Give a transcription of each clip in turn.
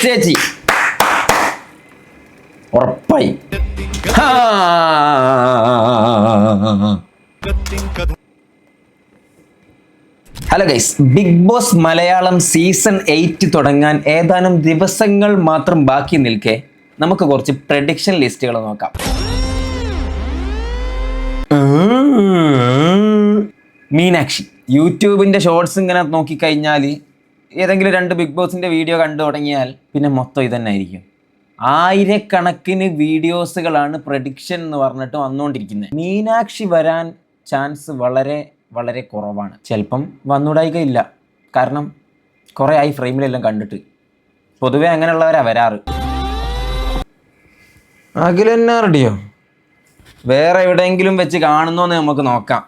ചേച്ചി ഉറപ്പായി. Hello guys, Bigg Boss Malayalam season 8 തുടങ്ങാൻ ഏതാനും ദിവസങ്ങൾ മാത്രം ബാക്കി നിൽക്കെ നമുക്ക് കുറച്ച് പ്രഡിക്ഷൻ ലിസ്റ്റുകൾ നോക്കാം. മീനാക്ഷി യൂട്യൂബിന്റെ ഷോർട്സ് ഇങ്ങനെ നോക്കിക്കഴിഞ്ഞാൽ ഏതെങ്കിലും 2 ബിഗ് ബോസിന്റെ വീഡിയോ കണ്ടു തുടങ്ങിയാൽ പിന്നെ മൊത്തം ഇതന്നെ ആയിരിക്കും. ആയിരക്കണക്കിന് വീഡിയോസുകളാണ് പ്രഡിക്ഷൻ എന്ന് പറഞ്ഞിട്ട് വന്നുകൊണ്ടിരിക്കുന്നത്. മീനാക്ഷി വരാൻ ചാൻസ് വളരെ വളരെ കുറവാണ്. ചിലപ്പം വന്നുകൂടായികയില്ല, കാരണം കുറേ ആയി ഫ്രെയിമിലെല്ലാം കണ്ടിട്ട്. പൊതുവെ അങ്ങനെയുള്ളവരാ വരാറ്. അഖിലെന്നാ റെഡിയോ? വേറെ എവിടെയെങ്കിലും വെച്ച് കാണുന്നോന്ന് നമുക്ക് നോക്കാം.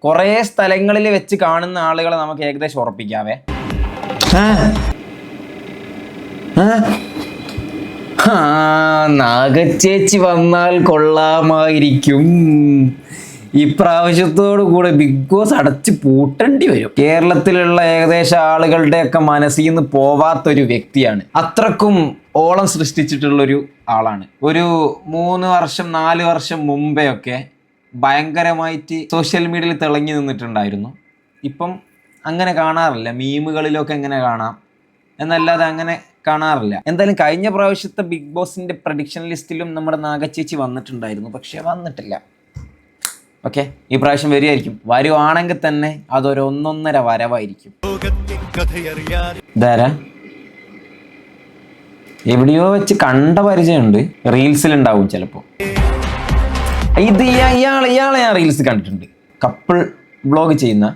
കുറേ സ്ഥലങ്ങളിൽ വെച്ച് കാണുന്ന ആളുകളെ നമുക്ക് ഏകദേശം ഉറപ്പിക്കാവേ. നാഗച്ചേച്ചി വന്നാൽ കൊള്ളാമായിരിക്കും. ഇപ്രാവശ്യത്തോടു കൂടെ ബിഗ് ബോസ് അടച്ച് പൂട്ടേണ്ടി വരും. കേരളത്തിലുള്ള ഏകദേശം ആളുകളുടെയൊക്കെ മനസ്സിൽ നിന്ന് പോവാത്തൊരു വ്യക്തിയാണ്. അത്രക്കും ഓളം സൃഷ്ടിച്ചിട്ടുള്ളൊരു ആളാണ്. ഒരു 3 വർഷം 4 വർഷം മുമ്പേ ഒക്കെ ഭയങ്കരമായിട്ട് സോഷ്യൽ മീഡിയയിൽ തിളങ്ങി നിന്നിട്ടുണ്ടായിരുന്നു. ഇപ്പം അങ്ങനെ കാണാറില്ല. മീമുകളിലൊക്കെ എങ്ങനെ കാണാം എന്നല്ലാതെ അങ്ങനെ കാണാറില്ല. എന്തായാലും കഴിഞ്ഞ പ്രാവശ്യത്തെ ബിഗ് ബോസിന്റെ പ്രഡിക്ഷൻ ലിസ്റ്റിലും നമ്മുടെ നാഗച്ചേച്ചി വന്നിട്ടുണ്ടായിരുന്നു, പക്ഷെ വന്നിട്ടില്ല. ഓക്കെ, ഈ പ്രാവശ്യം വരികയായിരിക്കും. വരുവാണെങ്കിൽ തന്നെ അതൊരു 1.5 വരവായിരിക്കും. ഇതാരാ? എവിടെയോ വെച്ച് കണ്ട പരിചയമുണ്ട്. റീൽസിലുണ്ടാവും ചിലപ്പോൾ. ഇയാളെ ഞാൻ റീൽസ് കണ്ടിട്ടുണ്ട്. കപ്പിൾ വ്ളോഗ് ചെയ്യുന്ന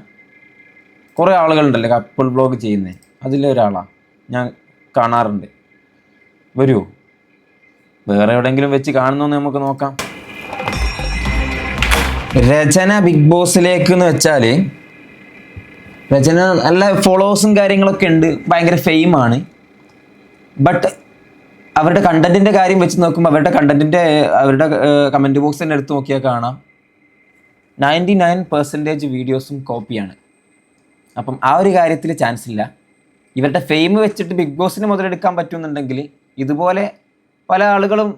കുറേ ആളുകളുണ്ടല്ലോ, കപ്പിൾ വ്ളോഗ് ചെയ്യുന്നത്. അതിലൊരാളാണ് ഞാൻ കാണാറുണ്ട്. വരുമോ? വേറെ എവിടെയെങ്കിലും വെച്ച് കാണുന്നോന്ന് നമുക്ക് നോക്കാം. രചന ബിഗ് ബോസിലേക്ക് എന്ന് വെച്ചാൽ രചന നല്ല ഫോളോവേഴ്സും കാര്യങ്ങളൊക്കെ ഉണ്ട്, ഭയങ്കര ഫെയിമാണ്. ബട്ട് അവരുടെ കണ്ടന്റിന്റെ കാര്യം വെച്ച് നോക്കുമ്പോൾ അവരുടെ കമന്റ് ബോക്സ് തന്നെ എടുത്ത് നോക്കിയാൽ കാണാം 99% വീഡിയോസും കോപ്പിയാണ്. അപ്പം ആ ഒരു കാര്യത്തിൽ ചാൻസ് ഇല്ല. ഇവരുടെ ഫെയിം വെച്ചിട്ട് ബിഗ് ബോസിന് മുതലെടുക്കാൻ പറ്റുന്നുണ്ടെങ്കിൽ ഇതുപോലെ പല ആളുകളും,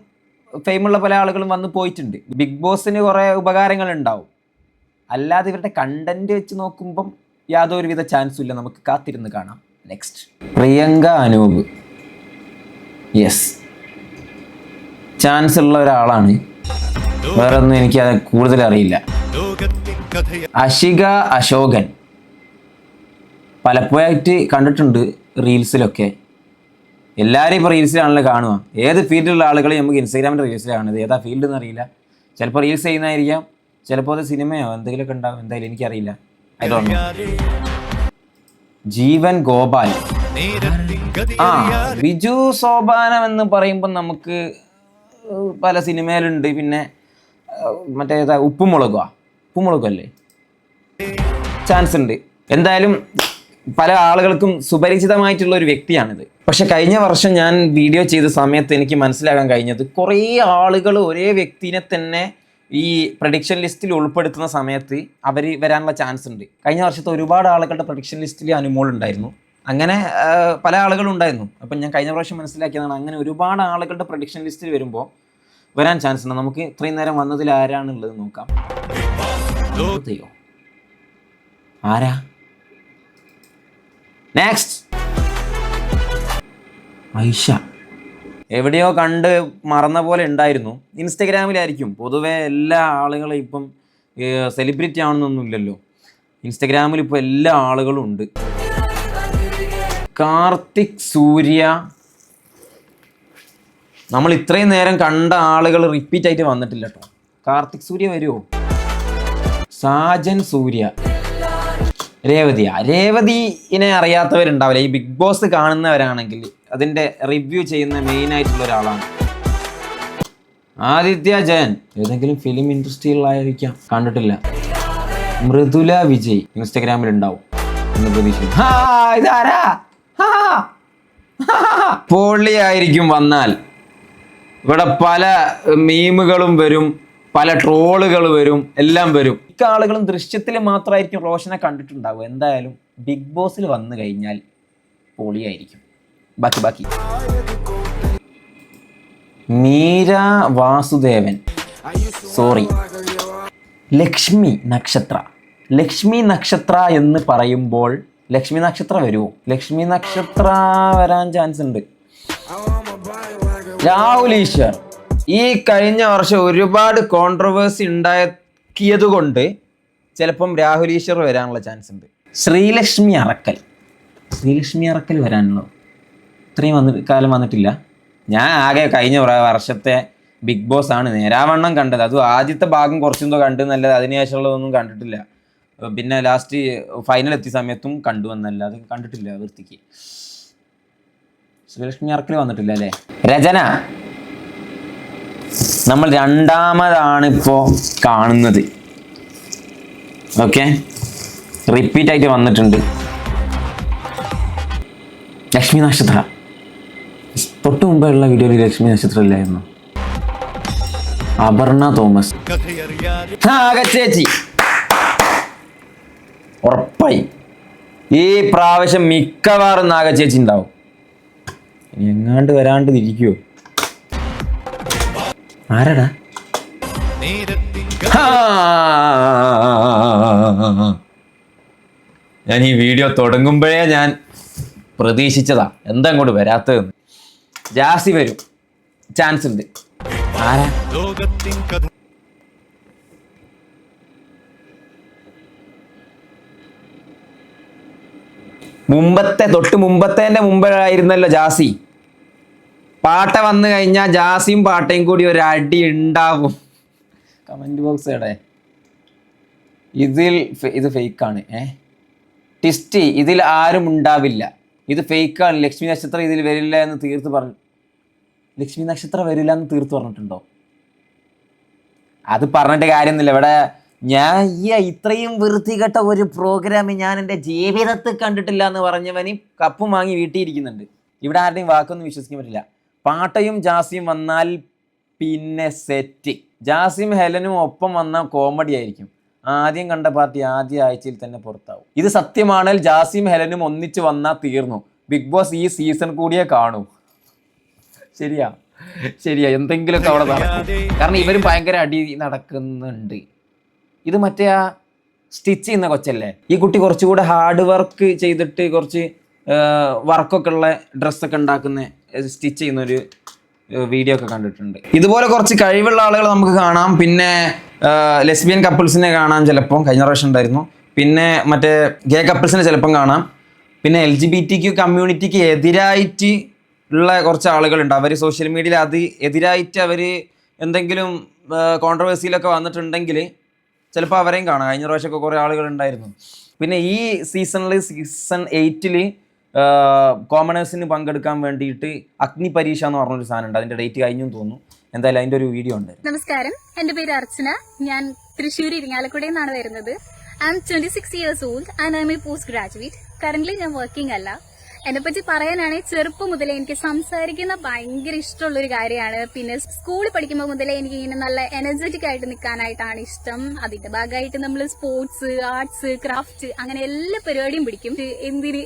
ഫെയിമുള്ള പല ആളുകളും വന്ന് പോയിട്ടുണ്ട്. ബിഗ് ബോസിന് കുറേ ഉപകാരങ്ങൾ ഉണ്ടാവും. അല്ലാതെ ഇവരുടെ കണ്ടന്റ് വെച്ച് നോക്കുമ്പം യാതൊരുവിധ ചാൻസും ഇല്ല. നമുക്ക് കാത്തിരുന്ന് കാണാം. Next, Priyanka Anoop. Yes, chance ഉള്ള ഒരാളാണ്. വേറെ ഒന്നും എനിക്ക് കൂടുതൽ അറിയില്ല. അഷിക അശോകൻ പലപ്പോഴായിട്ട് കണ്ടിട്ടുണ്ട് റീൽസിലൊക്കെ. എല്ലാവരും ഇപ്പോൾ റീൽസിലാണല്ലോ കാണുക. ഏത് ഫീൽഡിലുള്ള ആളുകളെ നമുക്ക് ഇൻസ്റ്റാഗ്രാമിൻ്റെ റീൽസിൽ കാണുന്നത്. ഏതാ ഫീൽഡ് എന്നറിയില്ല. ചിലപ്പോൾ റീൽസ് ചെയ്യുന്നതായിരിക്കാം, ചിലപ്പോൾ അത് സിനിമയോ എന്തെങ്കിലുമൊക്കെ ഉണ്ടാവും. എന്തായാലും എനിക്കറിയില്ല. I don't know. Jeevan Gopal. Biju Sopanam എന്ന് പറയുമ്പോൾ നമുക്ക് പല സിനിമയിലുണ്ട്. പിന്നെ മറ്റേതാ ഉപ്പുമുളകല്ലേ, ചാൻസ് ഉണ്ട്. എന്തായാലും പല ആളുകൾക്കും സുപരിചിതമായിട്ടുള്ള ഒരു വ്യക്തിയാണിത്. പക്ഷെ കഴിഞ്ഞ വർഷം ഞാൻ വീഡിയോ ചെയ്ത സമയത്ത് എനിക്ക് മനസ്സിലാക്കാൻ കഴിഞ്ഞത്, കുറേ ആളുകൾ ഒരേ വ്യക്തിനെ തന്നെ ഈ പ്രഡിക്ഷൻ ലിസ്റ്റിൽ ഉൾപ്പെടുത്തുന്ന സമയത്ത് അവർ വരാനുള്ള ചാൻസ് ഉണ്ട്. കഴിഞ്ഞ വർഷത്തെ ഒരുപാട് ആളുകളുടെ പ്രഡിക്ഷൻ ലിസ്റ്റിൽ അനുമോൾ ഉണ്ടായിരുന്നു. അങ്ങനെ പല ആളുകളും ഉണ്ടായിരുന്നു. അപ്പം ഞാൻ കഴിഞ്ഞ പ്രാവശ്യം മനസ്സിലാക്കിയതാണ്, അങ്ങനെ ഒരുപാട് ആളുകളുടെ പ്രഡിക്ഷൻ ലിസ്റ്റിൽ വരുമ്പോൾ വരാൻ ചാൻസ് ഉണ്ട്. നമുക്ക് ഇത്രയും നേരം വന്നതിൽ ആരാണുള്ളത് നോക്കാം. ആരാ? നെക്സ്റ്റ്, ഐഷ. എവിടെയോ കണ്ട് മറന്ന പോലെ ഉണ്ടായിരുന്നു. ഇൻസ്റ്റഗ്രാമിലായിരിക്കും. പൊതുവെ എല്ലാ ആളുകളും ഇപ്പം സെലിബ്രിറ്റി ആണെന്നൊന്നും ഇല്ലല്ലോ. ഇൻസ്റ്റഗ്രാമിൽ ഇപ്പോൾ എല്ലാ ആളുകളും ഉണ്ട്. കാർത്തിക് സൂര്യ. നമ്മൾ ഇത്രയും നേരം കണ്ട ആളുകൾ റിപ്പീറ്റ് ആയിട്ട് വന്നിട്ടില്ല കേട്ടോ. കാർത്തിക് സൂര്യ വരുമോ? സാജൻ സൂര്യ. രേവതിനെ അറിയാത്തവരുണ്ടാവില്ല. ഈ ബിഗ് ബോസ് കാണുന്നവരാണെങ്കിൽ അതിൻ്റെ റിവ്യൂ ചെയ്യുന്ന മെയിൻ ആയിട്ടുള്ള ഒരാളാണ്. ആദിത്യ ജയൻ. ഏതെങ്കിലും ഫിലിം ഇൻഡസ്ട്രിയിലായിരിക്കാം, കണ്ടിട്ടില്ല. മൃദുല വിജയ് ഇൻസ്റ്റഗ്രാമിൽ ഉണ്ടാവും എന്ന് പ്രതീക്ഷിക്കുന്നു. ഇതാരാ? പൊള്ളിയായിരിക്കും വന്നാൽ. ഇവിടെ പല മീമുകളും വരും, പല ട്രോളുകൾ വരും, എല്ലാം വരും. മിക്ക ആളുകളും ദൃശ്യത്തിൽ മാത്രമായിരിക്കും റോഷനെ കണ്ടിട്ടുണ്ടാവുക. എന്തായാലും ബിഗ് ബോസിൽ വന്നു കഴിഞ്ഞാൽ പൊളിയായിരിക്കും. ബാക്കി മീര വാസുദേവൻ, സോറി, ലക്ഷ്മി നക്ഷത്ര എന്ന് പറയുമ്പോൾ ലക്ഷ്മി നക്ഷത്ര വരുമോ? ലക്ഷ്മി നക്ഷത്ര വരാൻ ചാൻസ് ഉണ്ട്. രാഹുൽ ഈശ്വർ ഈ കഴിഞ്ഞ വർഷം ഒരുപാട് കോൺട്രവേഴ്സി ഉണ്ടാക്കിയത് കൊണ്ട് ചിലപ്പം രാഹുൽ ഈശ്വർ വരാനുള്ള ചാൻസ് ഉണ്ട്. ശ്രീലക്ഷ്മി അറക്കൽ വരാനുള്ളൂ. ഇത്രയും കാലം വന്നിട്ടില്ല. ഞാൻ ആകെ കഴിഞ്ഞ വർഷത്തെ ബിഗ് ബോസ് ആണ് നേരാവണ്ണം കണ്ടത്. അതും ആദ്യത്തെ ഭാഗം കുറച്ചെന്തോ കണ്ടു എന്നല്ലാതെ അതിനുശേഷമുള്ളതൊന്നും കണ്ടിട്ടില്ല. പിന്നെ ലാസ്റ്റ് ഫൈനൽ എത്തിയ സമയത്തും കണ്ടു എന്നല്ലാതെ കണ്ടിട്ടില്ല വൃത്തിക്ക്. ശ്രീലക്ഷ്മി അറക്കൽ വന്നിട്ടില്ല അല്ലേ? രചന നമ്മൾ രണ്ടാമതാണ് ഇപ്പോൾ കാണുന്നത്. ഓക്കെ, റിപ്പീറ്റ് ആയിട്ട് വന്നിട്ടുണ്ട്. ലക്ഷ്മി നക്ഷത്ര തൊട്ട് മുമ്പുള്ള വീഡിയോയിൽ ലക്ഷ്മി നക്ഷത്രം ഇല്ലായിരുന്നു. അപർണ തോമസ്, ചേച്ചി ഉറപ്പായി ഈ പ്രാവശ്യം മിക്കവാറും നാഗച്ചേച്ചി ഉണ്ടാവും. എങ്ങാണ്ട് വരാണ്ട് ഇരിക്കുവോ? ആരടാ? ഞാൻ ഈ വീഡിയോ തുടങ്ങുമ്പോഴേ ഞാൻ പ്രതീക്ഷിച്ചതാ എന്താ അങ്ങോട്ട് വരാത്തതെന്ന്. ജാസി വരും, ചാൻസ് ഉണ്ട്. ആരാ? തൊട്ട് മുമ്പായിരുന്നല്ലോ ജാസി. പാട്ട വന്നു കഴിഞ്ഞാൽ ജാസിയും പാട്ടയും കൂടി ഒരു അടി ഉണ്ടാവും. കമന്റ് ബോക്സ് എവിടെ? ഇത് ഫേക്കാണ്. ട്വിസ്റ്റ്, ഇതിൽ ആരും ഉണ്ടാവില്ല, ഇത് ഫേക്കാണ്. ലക്ഷ്മി നക്ഷത്രം ഇതിൽ വരില്ല എന്ന് തീർത്ത് പറഞ്ഞു. ലക്ഷ്മി നക്ഷത്രം വരില്ല എന്ന് തീർത്ത് പറഞ്ഞിട്ടുണ്ടോ? അത് പറഞ്ഞിട്ട് കാര്യമൊന്നുമില്ല. ഇവിടെ ഞാൻ ഇത്രയും വൃത്തികെട്ട ഒരു പ്രോഗ്രാം ഞാൻ എൻ്റെ ജീവിതത്തിൽ കണ്ടിട്ടില്ല എന്ന് പറഞ്ഞവന് കപ്പും വാങ്ങി വീട്ടിയിരിക്കുന്നുണ്ട്. ഇവിടെ ആരുടെയും വാക്കൊന്നും വിശ്വസിക്കാൻ പറ്റില്ല. പാട്ടയും ജാസിയും വന്നാൽ പിന്നെ സെറ്റ്. ജാസിയും ഹെലനും ഒപ്പം വന്നാൽ കോമഡി ആയിരിക്കും. ആദ്യം കണ്ട പാർട്ടി ആദ്യ ആഴ്ചയിൽ തന്നെ പുറത്താവും. ഇത് സത്യമാണെങ്കിൽ ജാസിയും ഹെലനും ഒന്നിച്ച് വന്നാൽ തീർന്നു. ബിഗ് ബോസ് ഈ സീസൺ കൂടിയേ കാണൂ. ശരിയാ എന്തെങ്കിലുമൊക്കെ അവിടെ നടക്കും. കാരണം ഇവരും ഭയങ്കര അടി നടക്കുന്നുണ്ട്. ഇത് മറ്റേ ആ സ്റ്റിച്ച് ചെയ്യുന്ന കൊച്ചല്ലേ? ഈ കുട്ടി കുറച്ചുകൂടെ ഹാർഡ് വർക്ക് ചെയ്തിട്ട് കുറച്ച് വർക്കൊക്കെ ഉള്ള ഡ്രസ്സൊക്കെ ഉണ്ടാക്കുന്ന സ്റ്റിച്ച് ചെയ്യുന്നൊരു വീഡിയോ ഒക്കെ കണ്ടിട്ടുണ്ട്. ഇതുപോലെ കുറച്ച് കഴിവുള്ള ആളുകൾ നമുക്ക് കാണാം. പിന്നെ ലെസ്ബിയൻ കപ്പിൾസിനെ കാണാം ചിലപ്പോൾ, കഴിഞ്ഞ പ്രാവശ്യം ഉണ്ടായിരുന്നു. പിന്നെ മറ്റേ ഗേ കപ്പിൾസിനെ ചിലപ്പം കാണാം. പിന്നെ LGBTQ കമ്മ്യൂണിറ്റിക്ക് എതിരായിട്ട് ഉള്ള കുറച്ച് ആളുകളുണ്ട്. അവർ സോഷ്യൽ മീഡിയയിൽ എതിരായിട്ട് അവർ എന്തെങ്കിലും കോൺട്രവേഴ്സിയിലൊക്കെ വന്നിട്ടുണ്ടെങ്കിൽ ചിലപ്പോൾ അവരെയും കാണാം. കഴിഞ്ഞ പ്രാവശ്യമൊക്കെ കുറേ ആളുകളുണ്ടായിരുന്നു. പിന്നെ ഈ സീസൺ 8 കോമണേഴ്സിന് പങ്കെടുക്കാൻ വേണ്ടിയിട്ട് അഗ്നി പരീക്ഷ എന്ന് പറഞ്ഞൊരു സാധനം ഉണ്ട്. അതിൻ്റെ ഡേറ്റ് കഴിഞ്ഞു തോന്നുന്നു. എന്തായാലും അതിൻ്റെ ഒരു വീഡിയോ ഉണ്ട്. നമസ്കാരം, എൻ്റെ പേര് അർച്ചന. ഞാൻ തൃശ്ശൂർ ഇരിങ്ങാലക്കുടയിൽ നിന്നാണ് വരുന്നത്. I M 26 years old and I am a post graduate. Current ഞാൻ വർക്കിംഗ് അല്ല. എന്നെ പറ്റി പറയാനാണെങ്കിൽ ചെറുപ്പം മുതലേ എനിക്ക് സംസാരിക്കുന്ന ഭയങ്കര ഇഷ്ടമുള്ളൊരു കാര്യമാണ്. പിന്നെ സ്കൂളിൽ പഠിക്കുമ്പോൾ മുതലേ എനിക്ക് ഇങ്ങനെ നല്ല എനർജറ്റിക് ആയിട്ട് നിൽക്കാനായിട്ടാണ് ഇഷ്ടം. അതിന്റെ ഭാഗമായിട്ട് നമ്മൾ സ്പോർട്സ്, ആർട്സ്, ക്രാഫ്റ്റ് അങ്ങനെ എല്ലാ പരിപാടിയും പിടിക്കും.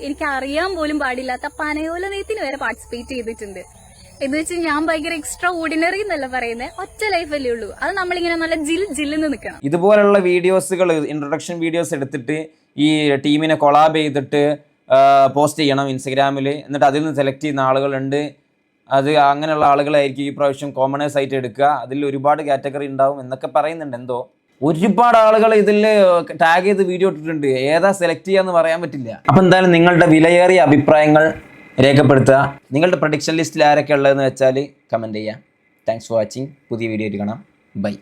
എനിക്ക് അറിയാൻ പോലും പാടില്ലാത്ത പനയോലനയത്തിന് വരെ പാർട്ടിസിപ്പേറ്റ് ചെയ്തിട്ടുണ്ട്. എന്ന് വെച്ചാൽ ഞാൻ ഭയങ്കര എക്സ്ട്രാ ഓർഡിനറി എന്നല്ല പറയുന്നത്, ഒറ്റ ലൈഫല്ലേ ഉള്ളൂ. അത് നമ്മളിങ്ങനെ നല്ല ജില്ലെന്ന് നിൽക്കണം. ഇതുപോലുള്ള വീഡിയോസുകൾ, ഇൻട്രൊഡക്ഷൻ വീഡിയോസ് എടുത്തിട്ട് ഈ ടീമിനെ കൊളാബ് ചെയ്തിട്ട് പോസ്റ്റ് ചെയ്യണം ഇൻസ്റ്റഗ്രാമിൽ. എന്നിട്ട് അതിൽ നിന്ന് സെലക്ട് ചെയ്യുന്ന ആളുകളുണ്ട്. അങ്ങനെയുള്ള ആളുകളായിരിക്കും ഈ പ്രാവശ്യം കോമണേഴ്സ് ആയിട്ട് എടുക്കുക. അതിൽ ഒരുപാട് കാറ്റഗറി ഉണ്ടാവും എന്നൊക്കെ പറയുന്നുണ്ട്. എന്തോ ഒരുപാട് ആളുകൾ ഇതിൽ ടാഗ് ചെയ്ത് വീഡിയോ ഇട്ടിട്ടുണ്ട്. ഏതാ സെലക്ട് ചെയ്യാന്ന് പറയാൻ പറ്റില്ല. അപ്പം എന്തായാലും നിങ്ങളുടെ വിലയേറിയ അഭിപ്രായങ്ങൾ രേഖപ്പെടുത്തുക. നിങ്ങളുടെ പ്രഡിക്ഷൻ ലിസ്റ്റിൽ ആരൊക്കെ ഉള്ളതെന്ന് വെച്ചാൽ കമൻറ്റ് ചെയ്യാം. Thanks for watching. പുതിയ വീഡിയോ ആയിട്ട് കാണാം. ബൈ.